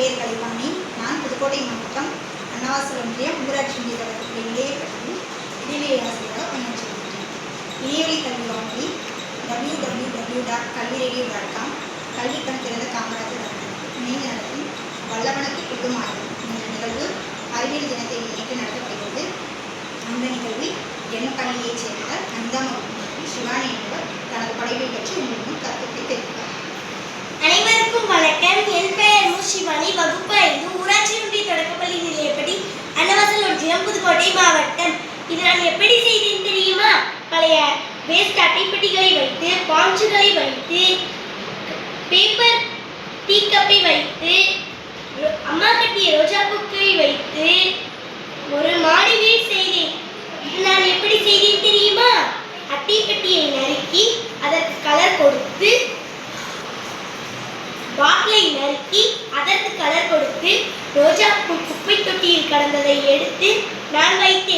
பெயர் கலைவாணி. நான் புதுக்கோட்டை மாவட்டம் அன்னவாசல் ஒன்றியம் ஊராட்சி ஒன்றிய தொடக்கத்தில் இடையப்பள்ளி இடைநிலை ஆசிரியராக பணியாற்றி வருகிறேன். இணையவழி கல்வி வானொலி www.kalviradio.com கல்விக்கான திறந்த காமராஜர் இணைந்து நடத்தும் வல்லவனுக்கு புதும் ஆய்வு என்ற நிகழ்வு அறிவியல் தினத்தை முன்னிட்டு நடத்தப்படுகிறது. அந்த நிகழ்வில் என் பள்ளியைச் சேர்ந்த 5ஆம் வகுப்பு மாணவி சிவானி என்பவர் தனது படைப்பை பற்றி உங்களிடம் கருத்துக்களை தெரிவித்தார். அனைவருக்கும் வணக்கம். என் பெயர் சிவானி. வகுப்பு 5 ஊராட்சி ஒன்றிய தொடக்கப்பள்ளி நிலையப்படி அன்னவாசல் ஒன்றியம் புதுக்கோட்டை மாவட்டம். இது நான் எப்படி செய்தேன் தெரியுமா? பழைய வேஸ்ட் அட்டைப்பெட்டிகளை வைத்து, பாஞ்சுகளை வைத்து, பேப்பர் டீக்கப்பை வைத்து, அம்மா கட்டிய ரோஜா பூக்களை வைத்து ஒரு மாடி வீடு செய்தேன். இது நான் எப்படி செய்தேன் தெரியுமா? அட்டைப்பெட்டியை நறுக்கி அதற்கு கலர் கொடுத்து, பாட்டிலை நறுக்கி அதற்கு கலர் கொடுத்து, ரோஜா பூ குப்பை தொட்டியில் கடந்ததை எடுத்து நான் வைத்தேன்.